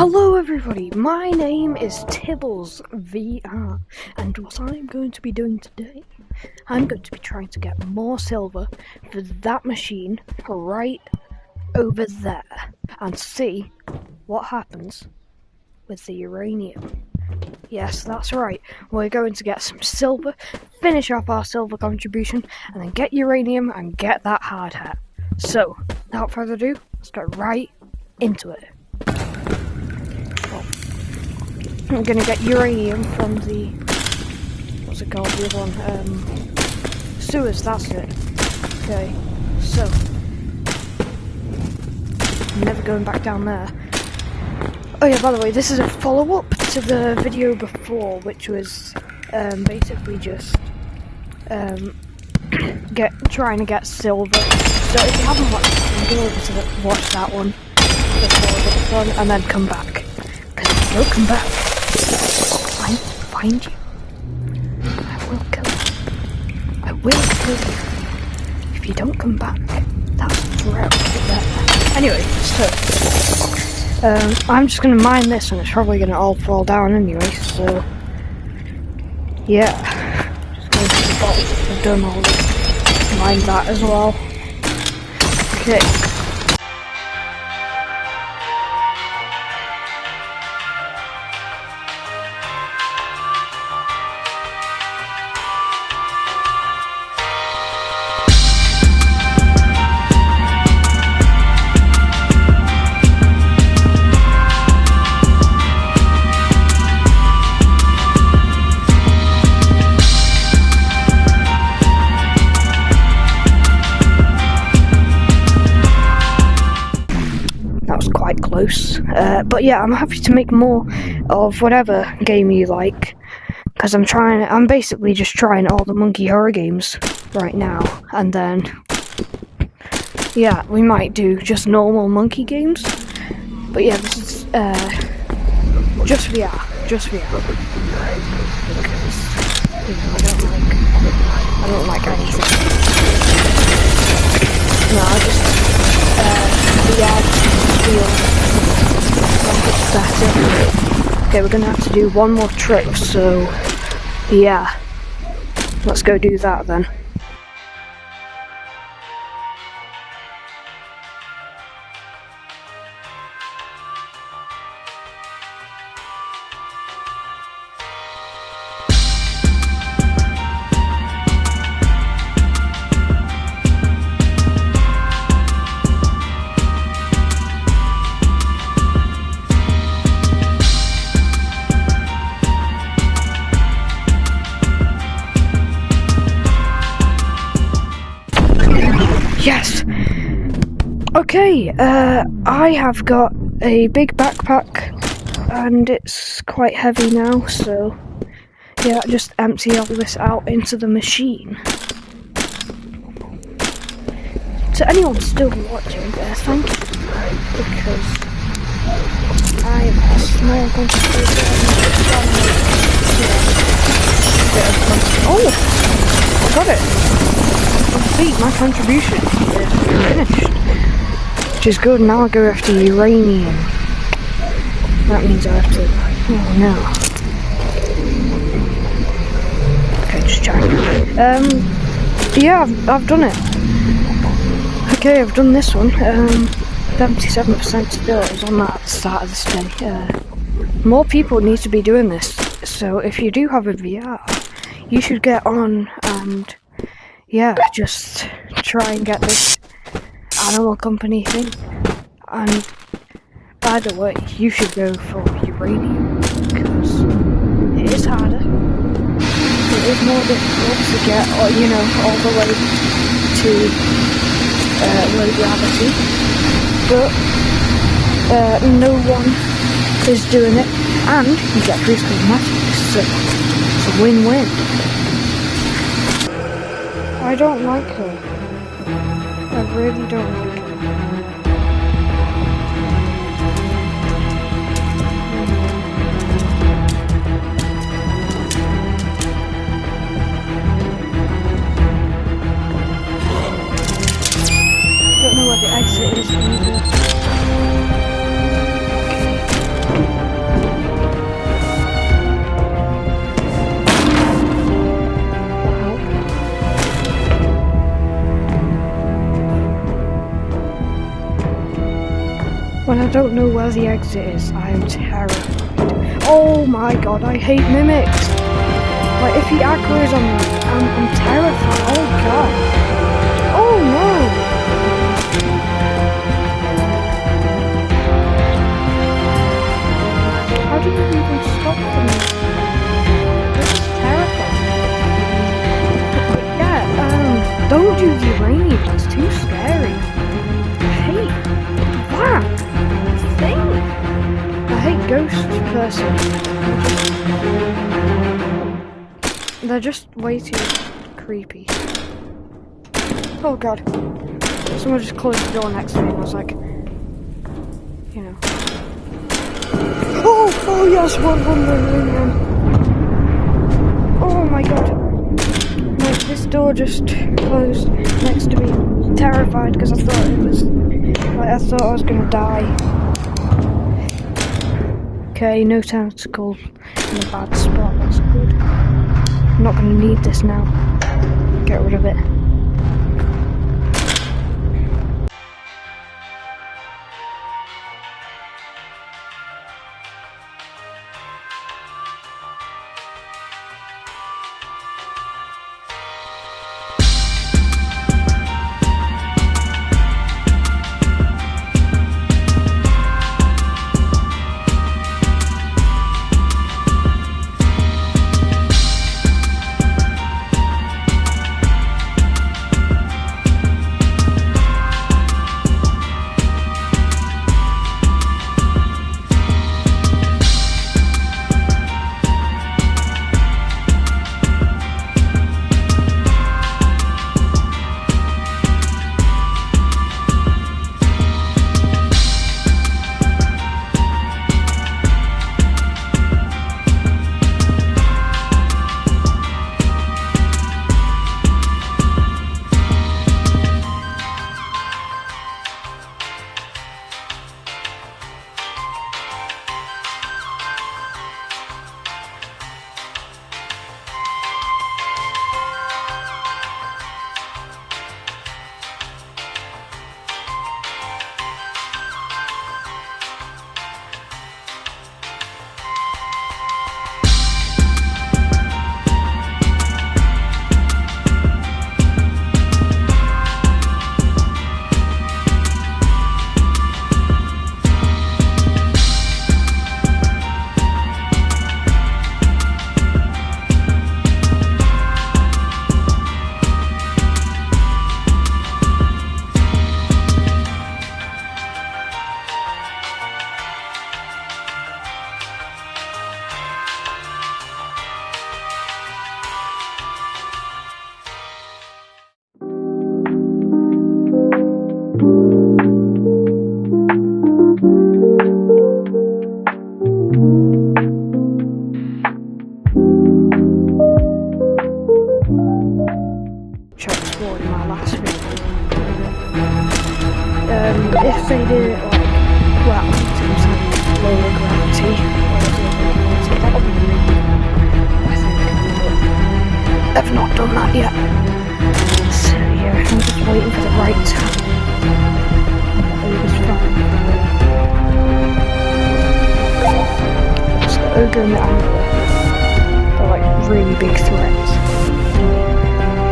Hello everybody, my name is Tibbles VR, and what I'm going to be doing today, I'm going to be trying to get more silver for that machine right over there, and see what happens with the uranium. Yes, that's right, we're going to get some silver, finish off our silver contribution, and then get uranium and get that hard hat. So, without further ado, let's get right into it. I'm gonna get uranium from the, what's it called, the other one, sewers, that's it. Okay, so, I'm never going back down there. Oh yeah, by the way, this is a follow-up to the video before, which was, basically just, trying to get silver. So if you haven't watched it, go over to watch that one before this one, and then come back. Because if you don't come back, I will find you. I will kill you. I will kill you. If you don't come back, that's a threat right there. Anyway, so I'm just gonna mine this, and it's probably gonna all fall down anyway. So yeah, just going to the bottom. I've done all this. Mine that as well. Okay. Quite close, but yeah, I'm happy to make more of whatever game you like, because I'm basically just trying all the monkey horror games right now, and then yeah, we might do just normal monkey games, but yeah, this is just VR, because you know, I don't like anything. No, I just VR feels better. Okay, we're gonna have to do one more trick, so yeah, let's go do that then. Yes! Okay, I have got a big backpack and it's quite heavy now, so yeah, just empty all this out into the machine. To anyone still watching, thank you, because I am a small contributor. Oh! I got it! Complete, my contribution is finished, which is good. Now I go after uranium. That means I have to, oh no. Okay, just check. Yeah, I've done it. Okay, I've done this one. 77% still. It was on that at the start of this day. More people need to be doing this, so if you do have a VR, you should get on and yeah, just try and get this animal company thing. And by the way, you should go for uranium, because it is harder. It is more difficult to get, you know, all the way to low gravity. But no one is doing it, and you get free cosmetics, so it's a win-win. I don't like her. I really don't like her. I don't know where the exit is either. don't know where the exit is. I am terrified. Oh my god, I hate mimics. Like, if he aggroes on me, I'm terrified. Oh god. Oh no. How did you even stop them? This is terrifying. Yeah, don't do uranium. It's too scary. I hate that thing. I hate ghost person. They're just way too creepy. Oh god. Someone just closed the door next to me and I was like, you know. Oh yes, run. Oh my god. Like, this door just closed next to me. Terrified because I thought I thought I was gonna die. Okay, no tentacle in a bad spot, that's good. I'm not gonna need this now. Get rid of it. If they did it like, well, in terms of lower gravity, that would be really good, I think, but they've not done that yet. So yeah, I'm just waiting for the right time. It was fine. It's the ogre and the angler. They're like really big threats.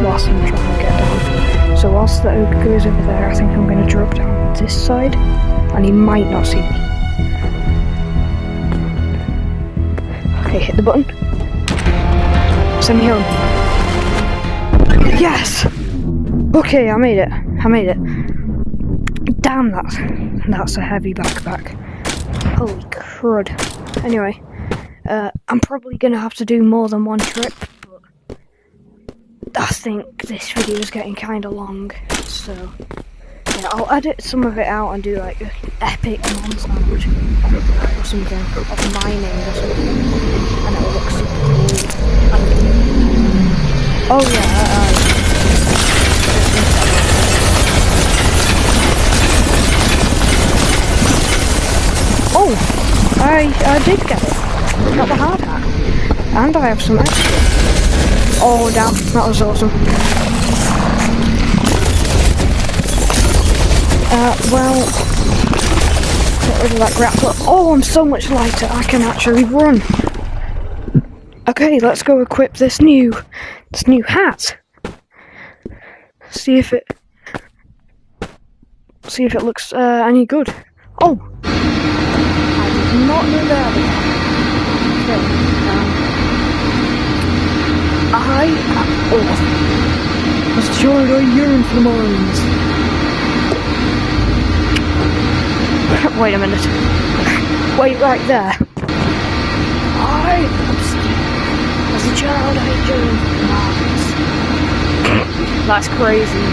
Whilst I'm trying to get down. So whilst the ogre goes over there, I think I'm going to drop down this side, and he might not see me. Okay, hit the button. Send me home. Yes! Okay, I made it. Damn, that's a heavy backpack. Holy crud. Anyway, I'm probably going to have to do more than one trip, but I think this video is getting kind of long, so yeah, I'll edit some of it out and do like an epic montage or something of mining or something, and it'll look super cool. Oh yeah, oh, I did get it. Got the hard hat, and I have some extra. Oh damn, that was awesome. Well, Get rid of that grappler. Oh, I'm so much lighter. I can actually run. Okay, let's go equip this new hat. See if it looks any good. Oh, I did not know that. Okay, was sure I yearn for the mines. Wait a minute. Wait right there. As a child, I yearned for the mines. That's crazy.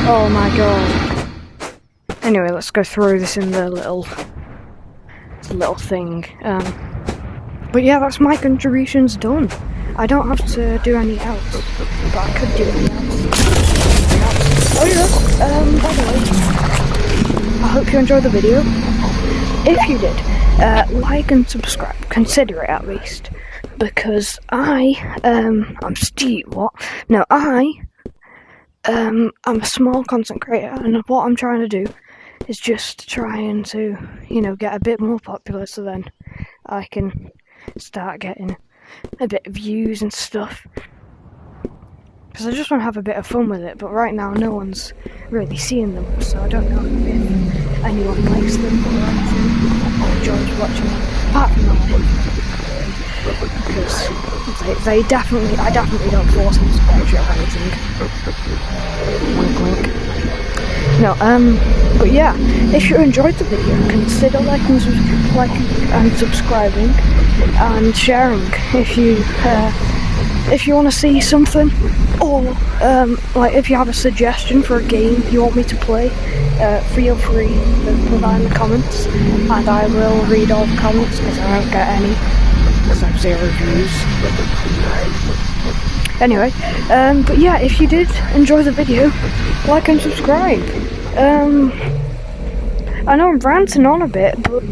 Oh my god. Anyway, let's go through this in the little thing. But yeah, that's my contributions done. I don't have to do any else, but I could do any else. Oh yeah, by the way, I hope you enjoyed the video. If you did, like and subscribe, consider it at least, because I'm Steve, I'm a small content creator, and what I'm trying to do is just trying to, get a bit more popular, so then I can start getting a bit of views and stuff. Because I just want to have a bit of fun with it, but right now no one's really seeing them, so I don't know if anyone likes them or anything, or enjoys watching them, apart from that, because I definitely don't force them to watch it or anything. Wink wink. No, but yeah, if you enjoyed the video, consider liking and subscribing and sharing if you want to see something, or if you have a suggestion for a game you want me to play, feel free to provide in the comments, and I will read all the comments, because I don't get any, because I have 0 views. Anyway, but yeah, if you did enjoy the video, like and subscribe. I know I'm ranting on a bit, but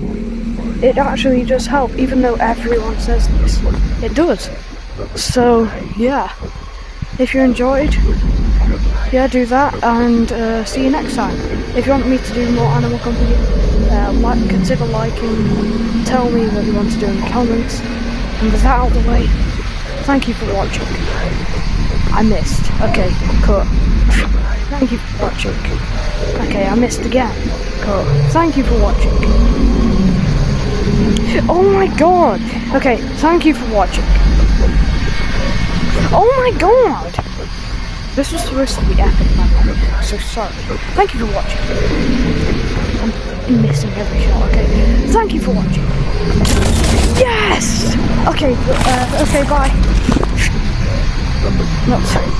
it actually does help, even though everyone says this. It does. So, yeah. If you enjoyed, yeah, do that, and see you next time. If you want me to do more Animal Company, consider liking, tell me what you want to do in the comments, and with that out of the way, thank you for watching. I missed. Okay, cut. Thank you for watching. Okay, I missed again. Cut. Thank you for watching. Oh my god! Okay, thank you for watching. Oh my god! This was supposed to be epic, man. So sorry. Thank you for watching. I'm missing every shot, okay? Thank you for watching. Yes! Okay, okay, bye. Not sorry.